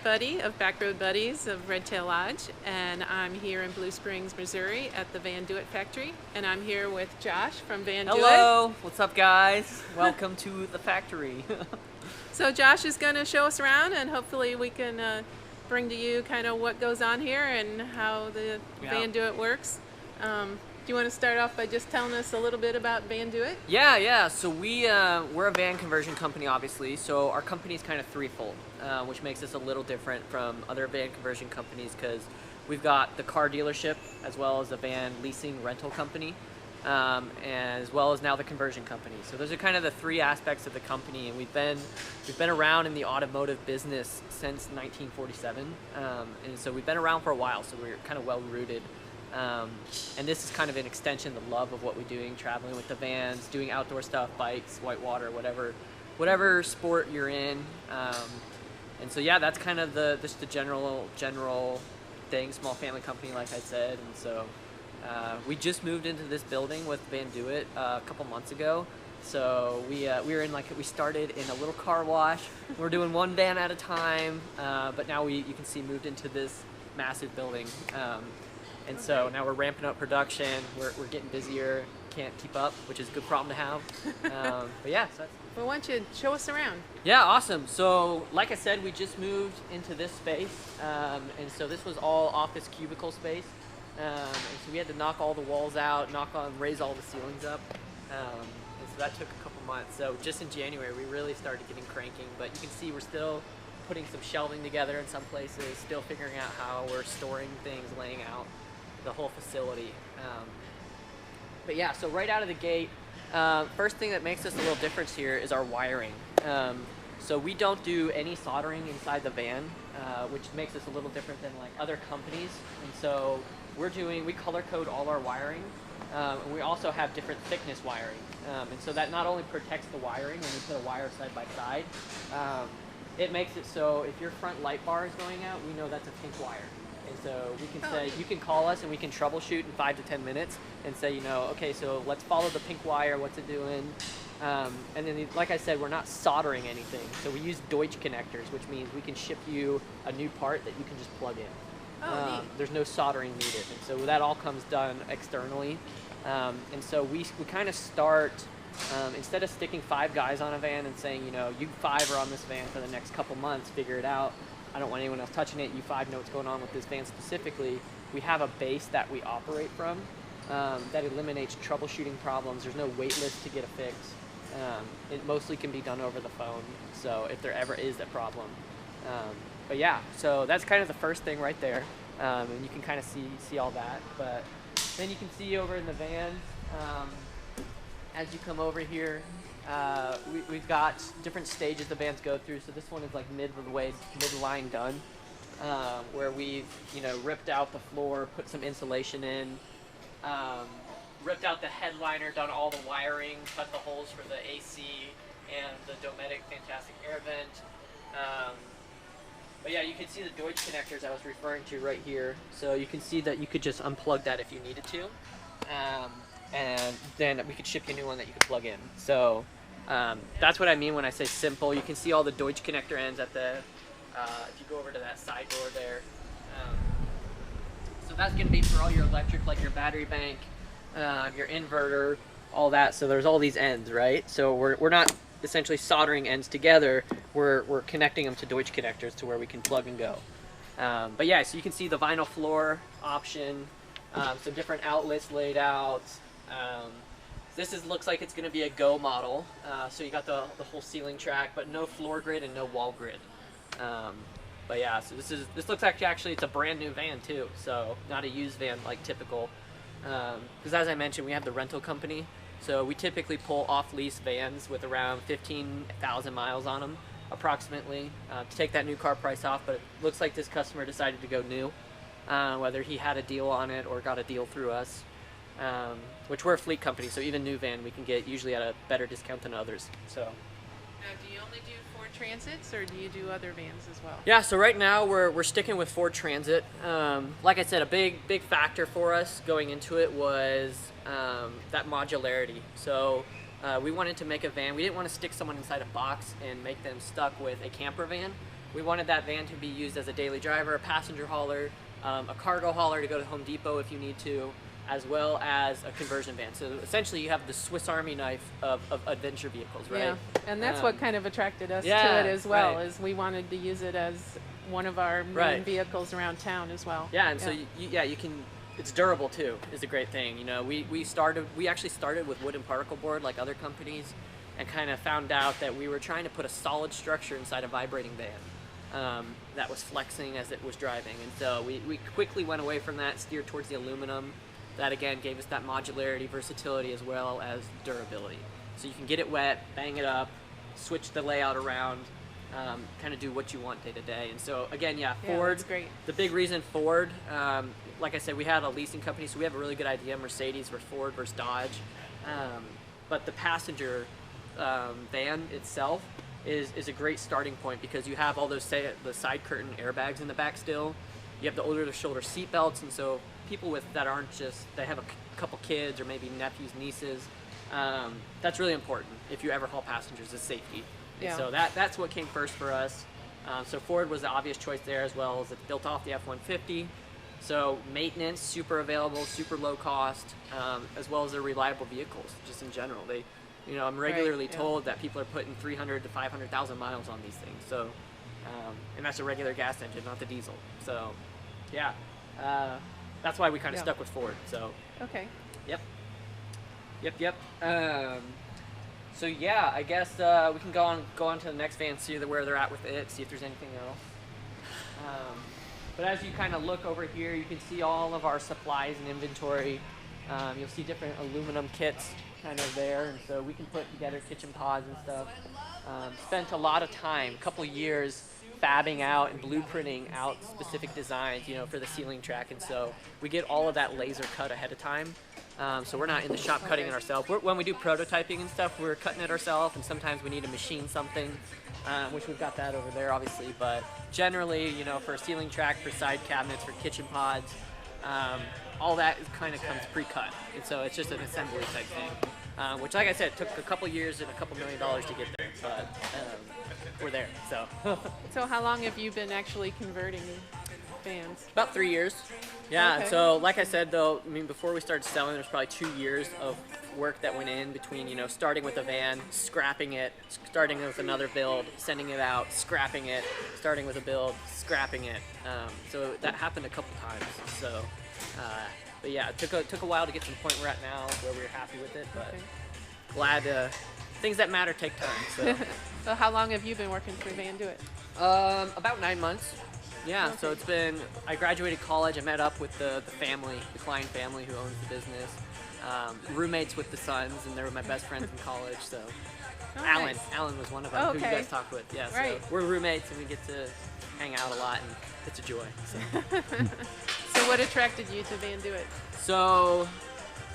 Buddy of Backroad Buddies of Redtail Lodge, and I'm here in Blue Springs, Missouri at the VanDOit factory, and I'm here with Josh from VanDOit. Hello! What's up, guys? Welcome to the factory. So Josh is going to show us around, and hopefully we can bring to you kind of what goes on here and how the VanDOit works. Do you want to start off by just telling us a little bit about VanDOit? Yeah. So we're a van conversion company, obviously. So our company is kind of threefold, which makes us a little different from other van conversion companies because we've got the car dealership as well as the van leasing rental company, and as well as now the conversion company. So those are kind of the three aspects of the company, and we've been around in the automotive business since 1947, and so we've been around for a while. So we're kind of well rooted. And this is kind of an extension, the love of what we're doing, traveling with the vans, doing outdoor stuff, bikes, whitewater, whatever sport you're in. And so yeah, that's kind of just the general thing, small family company, like I said. And so we just moved into this building with VanDOit a couple months ago. So we started in a little car wash. We're doing one van at a time, but now you can see moved into this massive building. And so now we're ramping up production. We're getting busier. Can't keep up, which is a good problem to have. But yeah. So Well, why don't you show us around? Yeah, awesome. So like I said, we just moved into this space, and so this was all office cubicle space. And so we had to knock all the walls out, raise all the ceilings up. And so that took a couple months. So just in January, we really started getting cranking. But you can see we're still putting some shelving together in some places, still figuring out how we're storing things, laying out the whole facility. But yeah, so right out of the gate, first thing that makes us a little difference here is our wiring. So we don't do any soldering inside the van, which makes us a little different than like other companies. And so we color code all our wiring. And we also have different thickness wiring. And so that not only protects the wiring when we put a wire side by side, it makes it so if your front light bar is going out, we know that's a pink wire. And so we can say, you can call us and we can troubleshoot in 5 to 10 minutes and say, okay, so let's follow the pink wire, what's it doing? And then, like I said, we're not soldering anything. So we use Deutsch connectors, which means we can ship you a new part that you can just plug in. There's no soldering needed. And so that all comes done externally. And so we kind of start, instead of sticking 5 guys on a van and saying, you 5 are on this van for the next couple months, figure it out. I don't want anyone else touching it. You 5 know what's going on with this van specifically. We have a base that we operate from that eliminates troubleshooting problems. There's no wait list to get a fix. It mostly can be done over the phone, so if there ever is a problem. But yeah, so that's kind of the first thing right there. And you can kind of see all that. But then you can see over in the van, as you come over here, we've got different stages the vans go through. So this one is like mid-line done, where we've ripped out the floor, put some insulation in, ripped out the headliner, done all the wiring, cut the holes for the AC and the Dometic Fantastic Air Vent. But yeah, you can see the Deutsch connectors I was referring to right here. So you can see that you could just unplug that if you needed to. And then we could ship you a new one that you could plug in. So that's what I mean when I say simple. You can see all the Deutsch connector ends at the, if you go over to that side door there. So that's going to be for all your electric, like your battery bank, your inverter, all that. So there's all these ends, right? So we're not essentially soldering ends together. We're connecting them to Deutsch connectors to where we can plug and go. But yeah, so you can see the vinyl floor option, some different outlets laid out. This looks like it's going to be a Go model, so you got the whole ceiling track, but no floor grid and no wall grid. But yeah, so this looks like actually it's a brand new van too, so not a used van like typical. Because as I mentioned, we have the rental company, so we typically pull off-lease vans with around 15,000 miles on them, approximately, to take that new car price off. But it looks like this customer decided to go new, whether he had a deal on it or got a deal through us. Which we're a fleet company, so even new van we can get usually at a better discount than others. So. Now, do you only do Ford Transits, or do you do other vans as well? Yeah, so right now we're sticking with Ford Transit. Like I said, a big factor for us going into it was that modularity. So we wanted to make a van. We didn't want to stick someone inside a box and make them stuck with a camper van. we wanted that van to be used as a daily driver, a passenger hauler, a cargo hauler to go to Home Depot if you need to, as well as a conversion van. So essentially you have the Swiss Army knife of adventure vehicles, right? Yeah, and that's what kind of attracted us to it as well, is we wanted to use it as one of our main vehicles around town as well. Yeah, and so you can, it's durable too, is a great thing. You know, we actually started with wooden particle board like other companies, and kind of found out that we were trying to put a solid structure inside a vibrating van that was flexing as it was driving. And so we quickly went away from that, steered towards the aluminum. That again gave us that modularity, versatility, as well as durability. So you can get it wet, bang it up, switch the layout around, kind of do what you want day to day. And so again, Ford, that's great. The big reason Ford, like I said, we had a leasing company, so we have a really good idea, Mercedes versus Ford versus Dodge. But the passenger van itself is a great starting point, because you have all those, the side curtain airbags in the back still. You have the over-the-shoulder seat belts, and so people that aren't just, they have a couple kids or maybe nephews, nieces, that's really important if you ever haul passengers, is safety. And so that's what came first for us. So Ford was the obvious choice there, as well as it's built off the F-150. So maintenance, super available, super low cost, as well as they're reliable vehicles just in general. They, you know, I'm regularly told that people are putting 300 to 500,000 miles on these things. So, and that's a regular gas engine, not the diesel. So, yeah. That's why we kind of stuck with Ford. So. Okay. Yep. So yeah, I guess we can go on to the next van, see where they're at with it, see if there's anything else. But as you kind of look over here, you can see all of our supplies and inventory. You'll see different aluminum kits kind of there, and so we can put together kitchen pods and stuff. Spent a lot of time, a couple years, fabbing out and blueprinting out specific designs, you know, for the ceiling track, and so we get all of that laser cut ahead of time. So we're not in the shop cutting it ourselves. When we do prototyping and stuff, we're cutting it ourselves, and sometimes we need to machine something, which we've got that over there, obviously. But generally, you know, for a ceiling track, for side cabinets, for kitchen pods, all that kind of comes pre-cut, and so it's just an assembly type thing. Which, like I said, took a couple years and a couple $1 million to get there, but we're there. So. So how long have you been actually converting vans? About 3 years. Yeah. Okay. So like I said, though, I mean, before we started selling, there's probably 2 years of work that went in between, you know, starting with a van, scrapping it, starting with another build, sending it out, scrapping it, starting with a build, scrapping it. So that happened a couple times. So, but yeah, it took a while to get to the point we're at now, where we're happy with it. But glad things that matter take time. So. So how long have you been working for VanDOit? About 9 months. Yeah, okay. So it's been, I graduated college, I met up with the family, the Klein family who owns the business. Roommates with the sons, and they were my best friends in college, so. Nice. Alan was one of them who you guys talked with. Yeah, so we're roommates and we get to hang out a lot, and it's a joy. So, so what attracted you to VanDOit? So,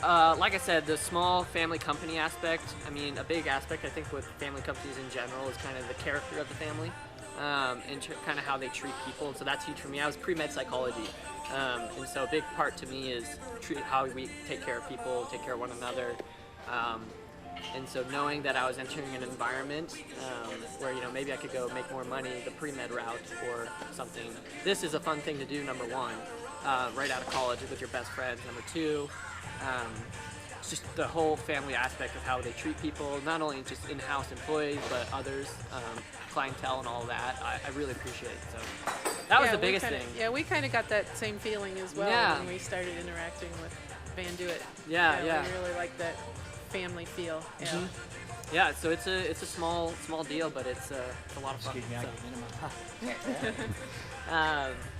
like I said, the small family company aspect, I mean, a big aspect I think with family companies in general is kind of the character of the family. And kind of how they treat people, and so that's huge for me. I was pre-med psychology, and so a big part to me is how we take care of people, take care of one another, and so knowing that I was entering an environment where, you know, maybe I could go make more money the pre-med route or something. This is a fun thing to do, number one, right out of college with your best friends. Number two, it's just the whole family aspect of how they treat people, not only just in-house employees, but others, clientele and all that. I really appreciate it. So that was the biggest thing. Yeah, we kind of got that same feeling as well when we started interacting with VanDOit. Yeah. We really like that family feel. Yeah. Mm-hmm. Yeah, so it's a small deal, but it's a lot of fun.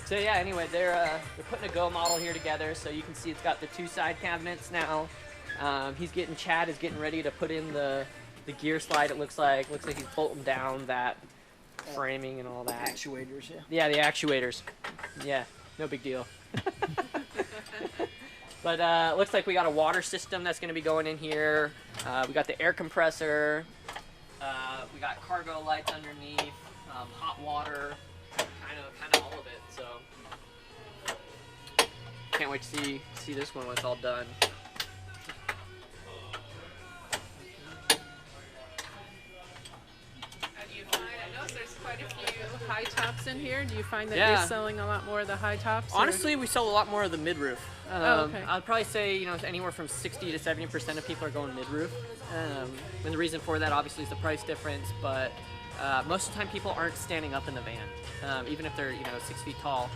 So yeah, anyway, they're putting a Go model here together, so you can see it's got the 2 side cabinets now. Chad is getting ready to put in the gear slide. It looks like he's bolting down that framing and all that. Actuators, yeah. Yeah, the actuators. Yeah, no big deal. But looks like we got a water system that's going to be going in here. We got the air compressor. We got cargo lights underneath. Hot water. Kind of all of it. So can't wait to see this one when it's all done. quite a few high tops in here. Do you find that Yeah. you're selling a lot more of the high tops? or- Honestly, we sell a lot more of the mid-roof. okay. I'd probably say, anywhere from 60 to 70% of people are going mid-roof. And the reason for that, obviously, is the price difference, but most of the time people aren't standing up in the van. Even if they're, 6 feet tall,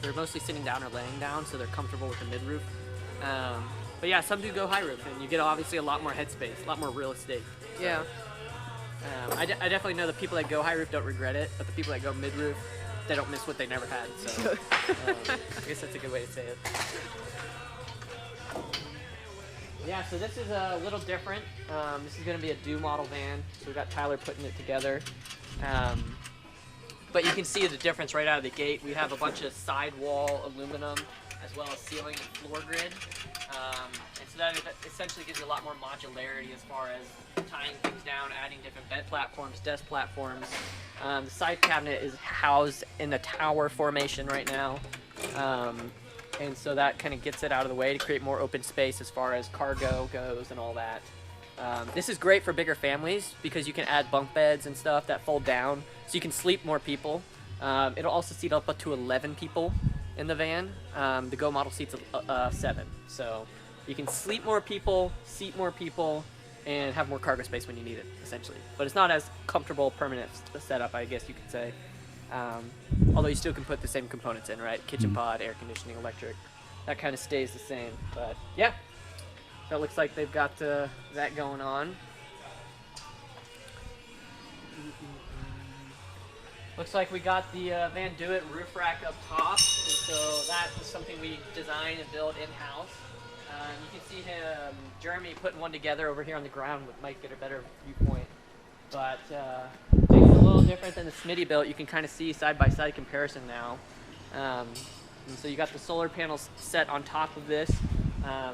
they're mostly sitting down or laying down, so they're comfortable with the mid-roof. But yeah, some do go high roof, and you get obviously a lot more headspace, a lot more real estate. So, Yeah. I definitely know the people that go high roof don't regret it, but the people that go mid roof, they don't miss what they never had. So I guess that's a good way to say it. Yeah, so this is a little different. This is going to be a do model van, so we got Tyler putting it together. But you can see the difference right out of the gate. We have a bunch of sidewall aluminum as well as ceiling and floor grid. And so that essentially gives you a lot more modularity as far as tying things down, adding different bed platforms, desk platforms. The side cabinet is housed in the tower formation right now. And so that kind of gets it out of the way to create more open space as far as cargo goes and all that. This is great for bigger families because you can add bunk beds and stuff that fold down so you can sleep more people. It'll also seat up to 11 people in the van. The Go model seats 7. So you can sleep more people, seat more people, and have more cargo space when you need it, essentially. But it's not as comfortable, permanent setup, I guess you could say. Although you still can put the same components in, right? Kitchen pod, air conditioning, electric. That kind of stays the same. But yeah, so it looks like they've got that going on. Looks like we got the VanDOit roof rack up top, and so that is something we designed and built in-house. You can see him, Jeremy, putting one together over here on the ground might get a better viewpoint. But things are a little different than the Smitty built. You can kind of see side-by-side comparison now. And so you got the solar panels set on top of this.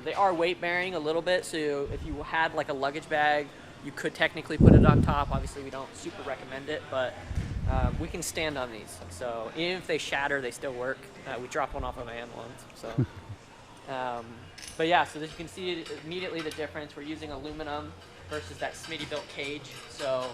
They are weight-bearing a little bit, so if you had like a luggage bag, you could technically put it on top. Obviously, we don't super recommend it, but we can stand on these. So even if they shatter, they still work. We dropped one off a van once. So, but yeah, so as you can see immediately the difference. We're using aluminum versus that Smitty built cage. So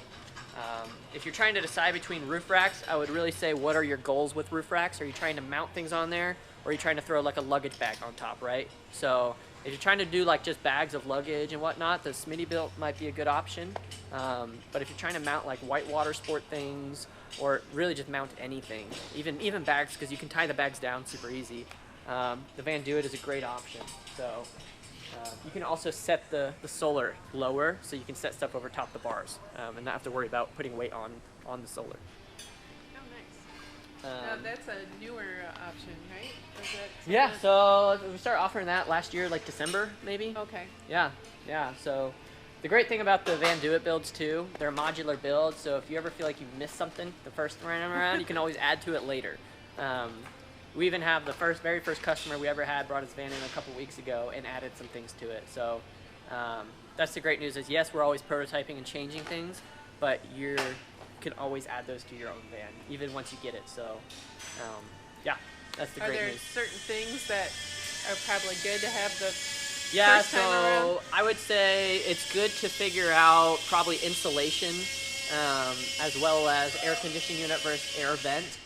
if you're trying to decide between roof racks, I would really say, what are your goals with roof racks? Are you trying to mount things on there, or are you trying to throw like a luggage bag on top, right? So if you're trying to do like just bags of luggage and whatnot, the Smitty built might be a good option. But if you're trying to mount like whitewater sport things, or really just mount anything, even bags, because you can tie the bags down super easy, the VanDOit is a great option. So you can also set the solar lower, so you can set stuff over top the bars and not have to worry about putting weight on the solar. Oh, nice. That's a newer option, right? Is that Yeah, so we started offering that last year, like December, maybe. Okay. Yeah. So the great thing about the VanDOit builds too, they're modular builds, so if you ever feel like you missed something the first time around, you can always add to it later. We even have the very first customer we ever had brought his van in a couple weeks ago and added some things to it. So that's the great news is, yes, we're always prototyping and changing things, but you can always add those to your own van, even once you get it. So yeah, that's the great news. Are there certain things that are probably good to have the Yeah, first time around? so I would say it's good to figure out probably insulation as well as air conditioning unit versus air vent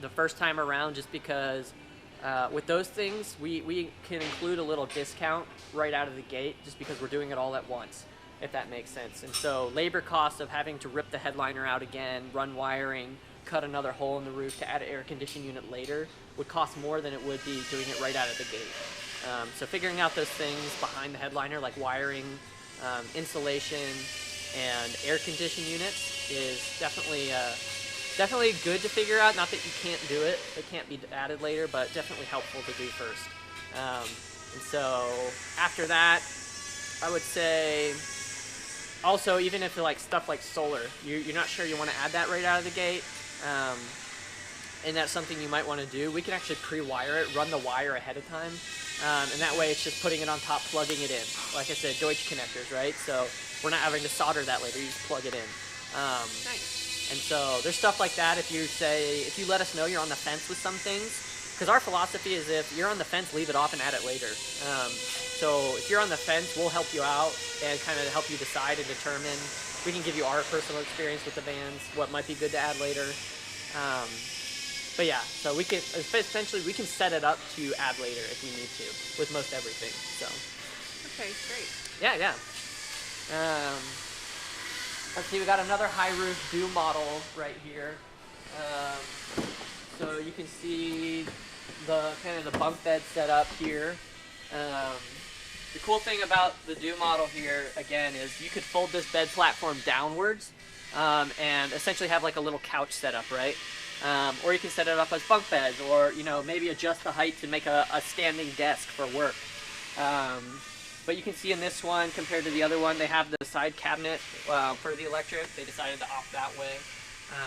the first time around, just because with those things we can include a little discount right out of the gate just because we're doing it all at once, if that makes sense. And so labor costs of having to rip the headliner out again, run wiring, cut another hole in the roof to add an air conditioning unit later would cost more than it would be doing it right out of the gate. So figuring out those things behind the headliner, like wiring, insulation, and air conditioning units, is definitely good to figure out. Not that you can't do it; it can't be added later, but definitely helpful to do first. And so after that, I would say also, even if like stuff like solar, you're not sure you want to add that right out of the gate. And that's something you might want to do. We can actually pre-wire it, run the wire ahead of time, and that way it's just putting it on top, plugging it in. Like I said, Deutsch connectors, right? So we're not having to solder that later, you just plug it in. Nice. And so there's stuff like that. If you let us know you're on the fence with some things, because our philosophy is, if you're on the fence, leave it off and add it later. So if you're on the fence, we'll help you out and kind of help you decide and determine we can give you our personal experience with the vans, what might be good to add later. But yeah, so we can essentially we can set it up to add later if we need to with most everything. So. Okay, great. Yeah. Let's see, we got another high roof Do model right here. So you can see the kind of the bunk bed set up here. The cool thing about the Do model here, again, is you could fold this bed platform downwards and essentially have like a little couch set up, right? Or you can set it up as bunk beds, or maybe adjust the height to make a standing desk for work. But you can see in this one, compared to the other one, they have the side cabinet for the electric. They decided to opt that way.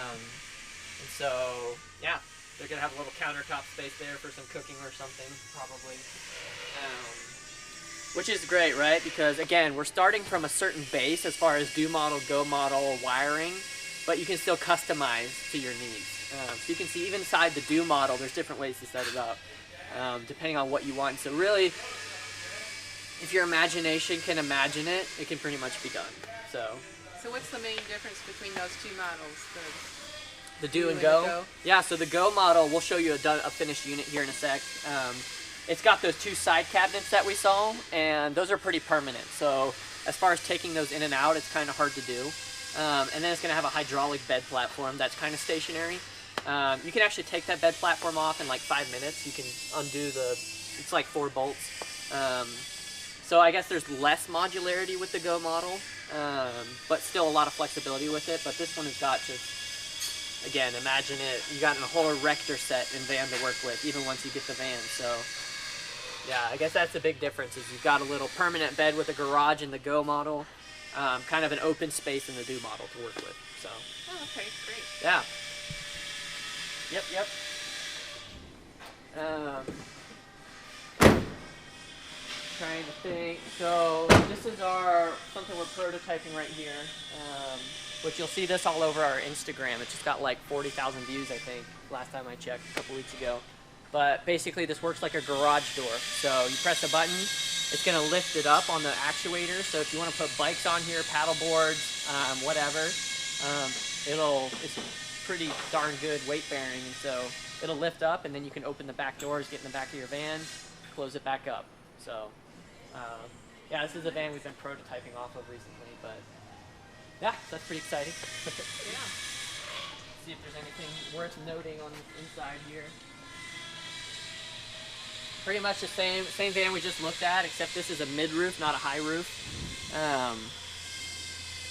And so, yeah, they're going to have a little countertop space there for some cooking or something, probably. Which is great, right? Because, again, we're starting from a certain base as far as Do model, Go model, wiring, but you can still customize to your needs. So you can see even inside the Do model, there's different ways to set it up, depending on what you want. So really, if your imagination can imagine it, it can pretty much be done. So what's the main difference between those two models? The Do and Go? Yeah, so the Go model, we'll show you a finished unit here in a sec. It's got those two side cabinets that we saw, and those are pretty permanent. So as far as taking those in and out, it's kind of hard to do. And then it's going to have a hydraulic bed platform that's kind of stationary. You can actually take that bed platform off in like 5 minutes. You can undo it's like 4 bolts. So I guess there's less modularity with the Go model, but still a lot of flexibility with it. But this one has got just, again, imagine it, you got a whole erector set in van to work with, even once you get the van. So yeah, I guess that's the big difference, is you've got a little permanent bed with a garage in the Go model, kind of an open space in the Do model to work with. So. Oh, okay, great. Yeah. Yep. Trying to think. So this is something we're prototyping right here, which you'll see this all over our Instagram. It just got like 40,000 views, I think, last time I checked a couple weeks ago. But basically this works like a garage door. So you press a button, it's going to lift it up on the actuator. So if you want to put bikes on here, paddle boards, whatever, it's pretty darn good weight bearing. And so it'll lift up, and then you can open the back doors, get in the back of your van, close it back up. So yeah, this is a van we've been prototyping off of recently, but yeah, so that's pretty exciting. Yeah. See if there's anything worth noting on the inside here. Pretty much the same van we just looked at, except this is a mid-roof, not a high roof.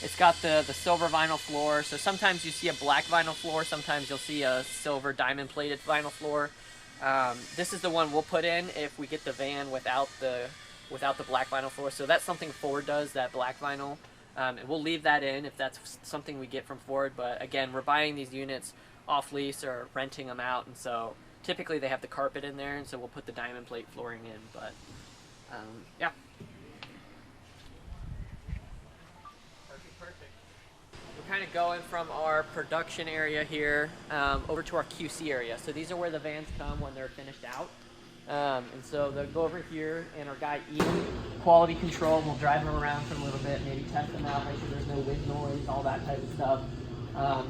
It's got the silver vinyl floor, so sometimes you see a black vinyl floor, sometimes you'll see a silver diamond-plated vinyl floor. This is the one we'll put in if we get the van without the black vinyl floor. So that's something Ford does, that black vinyl. And we'll leave that in if that's something we get from Ford. But again, we're buying these units off lease or renting them out, and so typically they have the carpet in there, and so we'll put the diamond plate flooring in. But yeah. Perfect. We're kind of going from our production area here over to our QC area. So these are where the vans come when they're finished out. And so they'll go over here, and our guy Ian, quality control, will drive them around for a little bit, maybe test them out, make sure there's no wind noise, all that type of stuff.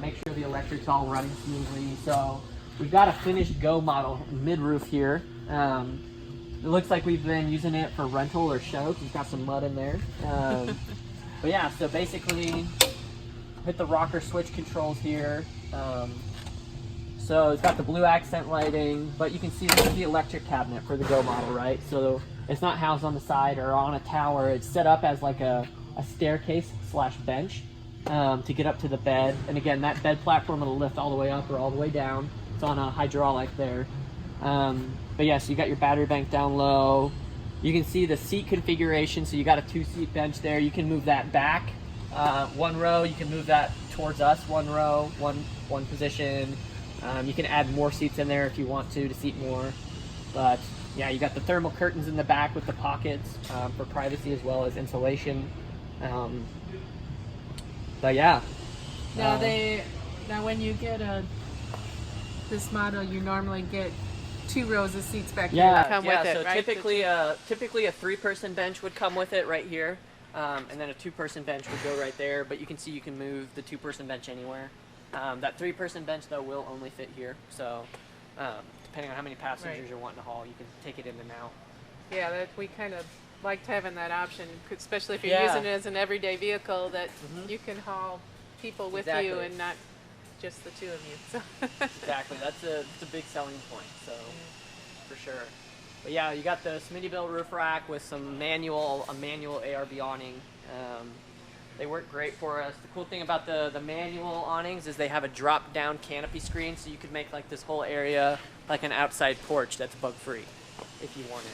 Make sure the electric's all running smoothly. So we've got a finished Go model mid-roof here. It looks like we've been using it for rental or show, 'cause it's got some mud in there. But yeah, so basically hit the rocker switch controls here. So it's got the blue accent lighting, but you can see this is the electric cabinet for the Go model, right? So it's not housed on the side or on a tower. It's set up as like a staircase / bench to get up to the bed. And again, that bed platform will lift all the way up or all the way down. It's on a hydraulic there. But yeah, so you got your battery bank down low. You can see the seat configuration. So you got a 2-seat bench there. You can move that back 1 row. You can move that towards us 1 row, one position. You can add more seats in there if you want to seat more. But yeah, you got the thermal curtains in the back with the pockets for privacy as well as insulation. But yeah. Now when you get this model, you normally get 2 rows of seats back here that come with it, so right? typically a 3-person bench would come with it right here. and then a 2-person bench would go right there, but you can see you can move the 2-person bench anywhere. That 3-person bench, though, will only fit here, so depending on how many passengers you're wanting to haul, you can take it in and out. Yeah, that we kind of liked having that option, especially if you're using it as an everyday vehicle, that you can haul people with you and not just the 2 of you. So. Exactly, that's a big selling point, so for sure. But yeah, you got the Smittybilt roof rack with some a manual ARB awning. They work great for us. The cool thing about the manual awnings is they have a drop-down canopy screen, so you could make like this whole area like an outside porch that's bug-free if you wanted.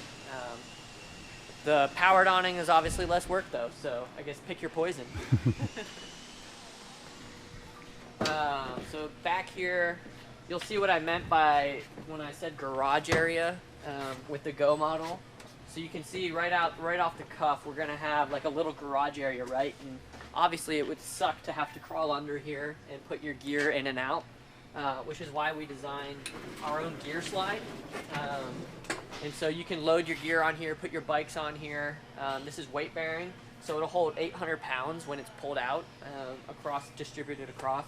The powered awning is obviously less work though, so I guess pick your poison. So back here, you'll see what I meant by when I said garage area with the Go model. So you can see right off the cuff, we're gonna have like a little garage area, right? And obviously it would suck to have to crawl under here and put your gear in and out, which is why we designed our own gear slide. And so you can load your gear on here, put your bikes on here. This is weight bearing, so it'll hold 800 pounds when it's pulled out, distributed across.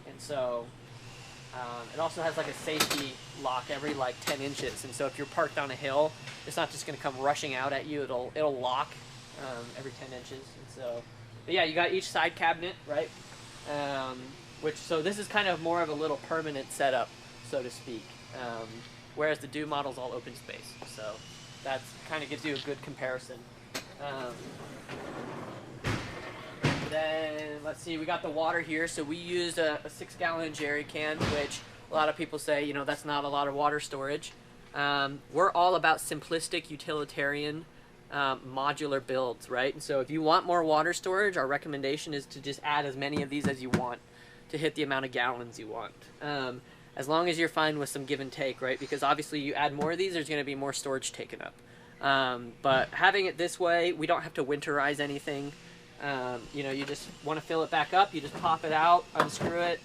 And so it also has like a safety lock every like 10 inches. And so if you're parked on a hill, it's not just gonna come rushing out at you, it'll lock every 10 inches. And so, but yeah, you got each side cabinet, right? So this is kind of more of a little permanent setup, so to speak. Whereas the Do model's all open space, so that kind of gives you a good comparison. Then let's see, we got the water here. So we used a 6-gallon jerry can, which a lot of people say, you know, that's not a lot of water storage. We're all about simplistic, utilitarian, modular builds, right? And so if you want more water storage, our recommendation is to just add as many of these as you want to hit the amount of gallons you want. As long as you're fine with some give and take, right? Because obviously you add more of these, there's going to be more storage taken up. But having it this way, we don't have to winterize anything. You know, you just want to fill it back up, you just pop it out, unscrew it,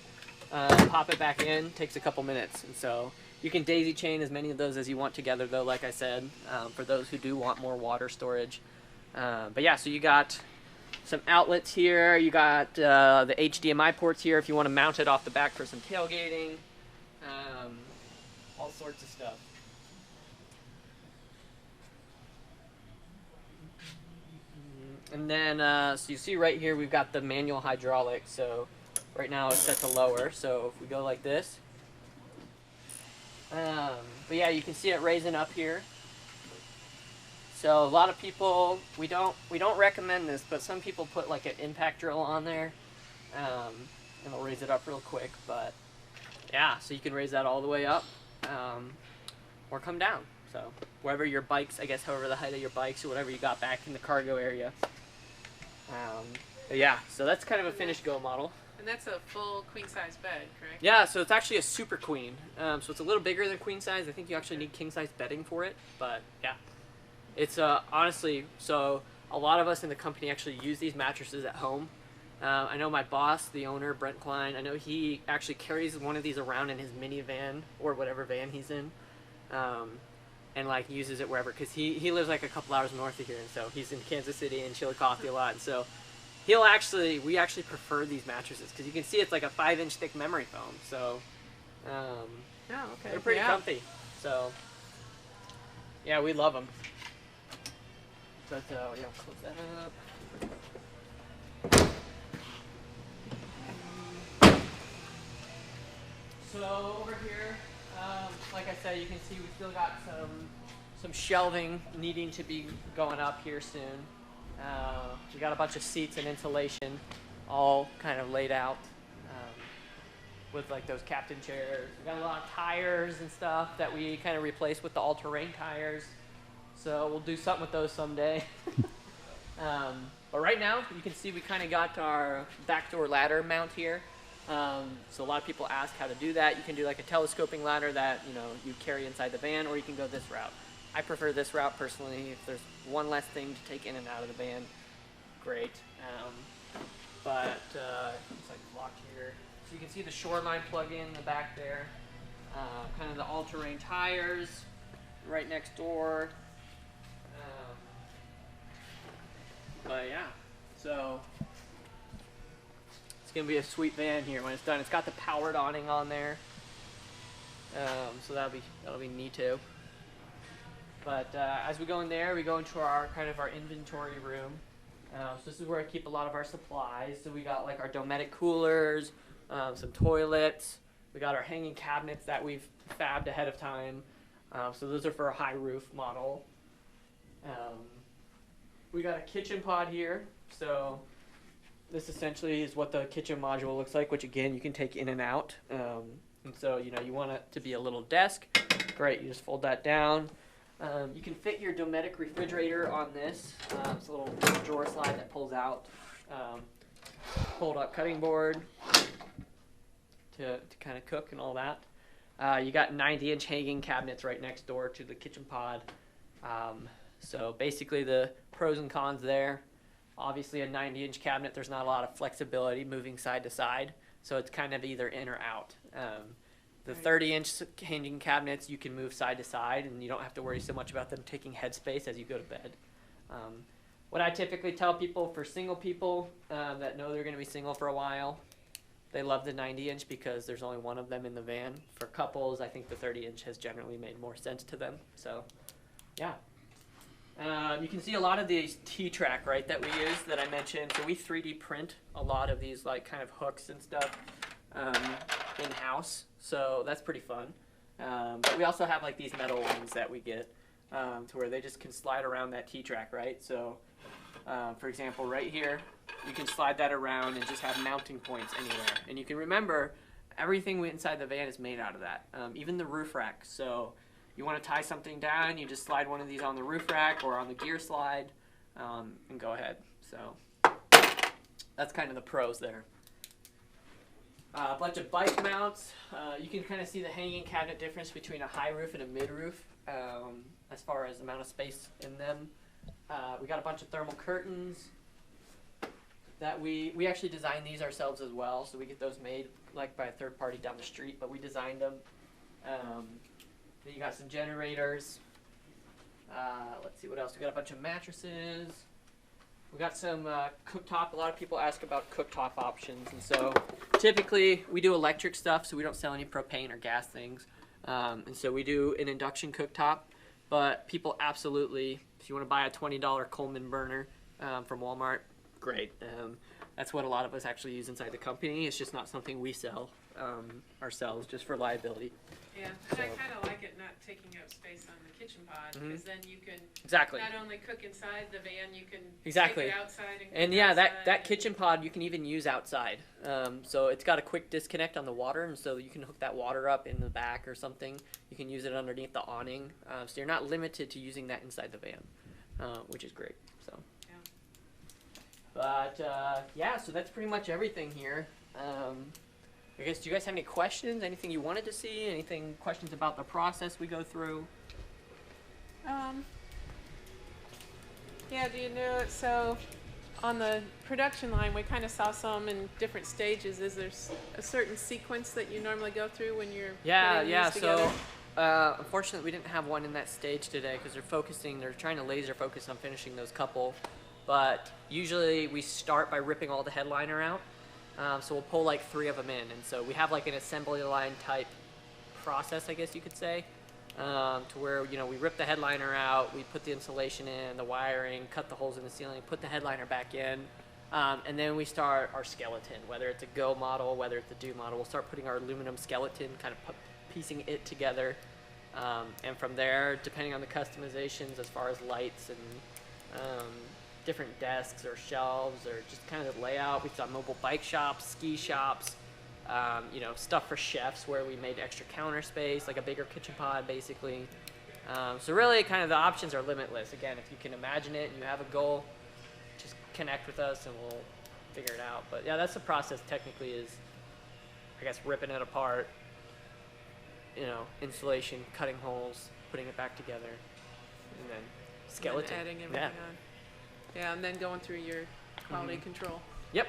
pop it back in, takes a couple minutes. And so you can daisy chain as many of those as you want together though, like I said, for those who do want more water storage. But yeah, so you got some outlets here, you got the HDMI ports here if you want to mount it off the back for some tailgating, all sorts of stuff. And then, so you see right here, we've got the manual hydraulic. So right now it's set to lower. So if we go like this, but yeah, you can see it raising up here. So a lot of people, we don't recommend this, but some people put like an impact drill on there, and it'll raise it up real quick. But yeah, so you can raise that all the way up, or come down. So wherever your bikes, I guess, however the height of your bikes or whatever you got back in the cargo area. But yeah, so that's kind of a finished Go model. And that's a full queen-size bed, correct? Yeah, so it's actually a super queen. So it's a little bigger than queen size. I think you actually need king-size bedding for it. But yeah, it's honestly, so a lot of us in the company actually use these mattresses at home. I know my boss, the owner, Brent Klein, I know he actually carries one of these around in his minivan or whatever van he's in. And like uses it wherever, because he lives like a couple hours north of here, and so he's in Kansas City and Chillicothe a lot, and so we actually prefer these mattresses because you can see it's like a 5-inch thick memory foam, so they're pretty comfy. So yeah, we love them. But yeah, close that up. So over here, like I said, you can see we still got some shelving needing to be going up here soon. We got a bunch of seats and insulation all kind of laid out with like those captain chairs. We got a lot of tires and stuff that we kind of replaced with the all-terrain tires. So we'll do something with those someday. But right now, you can see we kind of got our backdoor ladder mount here. So a lot of people ask how to do that. You can do like a telescoping ladder that you carry inside the van, or you can go this route. I prefer this route personally. If there's one less thing to take in and out of the van, great. But it's like blocked here. So you can see the Shoreline plug-in in the back there. Kind of the all-terrain tires right next door. But yeah, gonna be a sweet van here when it's done. It's got the powered awning on there, so that'll be neat too. But as we go in there, we go into our inventory room. So this is where I keep a lot of our supplies. So we got like our Dometic coolers, some toilets. We got our hanging cabinets that we've fabbed ahead of time. So those are for a high roof model. We got a kitchen pod here. So this essentially is what the kitchen module looks like, which again you can take in and out. And so you want it to be a little desk. Great, you just fold that down. You can fit your Dometic refrigerator on this. It's a little drawer slide that pulls out. Fold up cutting board to kind of cook and all that. You got 90-inch hanging cabinets right next door to the kitchen pod. So basically the pros and cons there. Obviously a 90-inch cabinet, there's not a lot of flexibility moving side to side. So it's kind of either in or out. The 30-inch hanging cabinets, you can move side to side, and you don't have to worry so much about them taking headspace as you go to bed. What I typically tell people, for single people that know they're going to be single for a while, they love the 90-inch because there's only one of them in the van. For couples, I think the 30-inch has generally made more sense to them. So, yeah. You can see a lot of these T-track, right, that we use that I mentioned. So we 3D print a lot of these like kind of hooks and stuff in-house. So that's pretty fun. But we also have like these metal ones that we get to where they just can slide around that T-track, right? So for example, right here, you can slide that around and just have mounting points anywhere. And you can remember, everything inside the van is made out of that, even the roof rack. So you want to tie something down, you just slide one of these on the roof rack or on the gear slide and go ahead. So that's kind of the pros there. A bunch of bike mounts. You can kind of see the hanging cabinet difference between a high roof and a mid roof as far as the amount of space in them. We got a bunch of thermal curtains that we actually designed these ourselves as well, so we get those made like by a third party down the street, but we designed them. Then you got some generators. Let's see what else. We got a bunch of mattresses. We got some cooktop. A lot of people ask about cooktop options, and so typically we do electric stuff, so we don't sell any propane or gas things. And so we do an induction cooktop, but people absolutely, if you want to buy a $20 Coleman burner from Walmart, great. That's what a lot of us actually use inside the company. It's just not something we sell ourselves, just for liability. Yeah, and I kind of like it not taking up space on the kitchen pod, because then you can not only cook inside the van, you can take it outside and yeah, that kitchen pod you can even use outside. So it's got a quick disconnect on the water, and so you can hook that water up in the back or something. You can use it underneath the awning, so you're not limited to using that inside the van, which is great. So, but yeah, so that's pretty much everything here. I guess, do you guys have any questions? Anything you wanted to see? Anything, questions about the process we go through? Yeah, do you know, so on the production line, we kind of saw some in different stages. Is there a certain sequence that you normally go through when you're putting these together? So unfortunately we didn't have one in that stage today because they're trying to laser focus on finishing those couple. But usually we start by ripping all the headliner out. So we'll pull like 3 of them in, and so we have like an assembly line type process, I guess you could say, to where we rip the headliner out, we put the insulation in, the wiring, cut the holes in the ceiling, put the headliner back in, and then we start our skeleton. Whether it's a go model, whether it's a do model, we'll start putting our aluminum skeleton, kind of piecing it together, and from there, depending on the customizations as far as lights and different desks or shelves or just kind of the layout. We've got mobile bike shops, ski shops, stuff for chefs where we made extra counter space, like a bigger kitchen pod basically. So really kind of the options are limitless. Again, if you can imagine it and you have a goal, just connect with us and we'll figure it out. But yeah, that's the process technically, is I guess ripping it apart, insulation, cutting holes, putting it back together, and then skeleton. And adding everything on. Yeah, and then going through your quality control. Yep,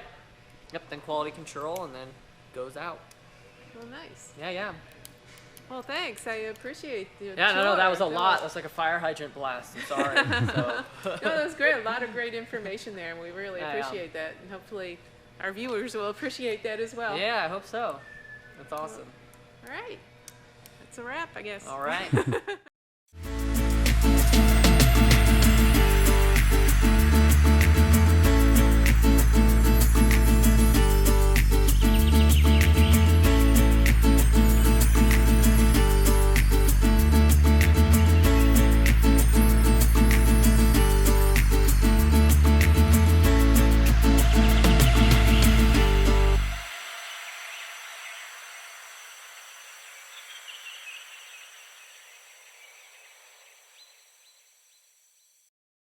then quality control, and then goes out. Well, nice. Yeah. Well, thanks. I appreciate the Yeah, no, that was a lot. That's like a fire hydrant blast. I'm sorry. No, that was great. A lot of great information there, and we really appreciate that. And hopefully our viewers will appreciate that as well. Yeah, I hope so. That's awesome. All right. That's a wrap, I guess. All right.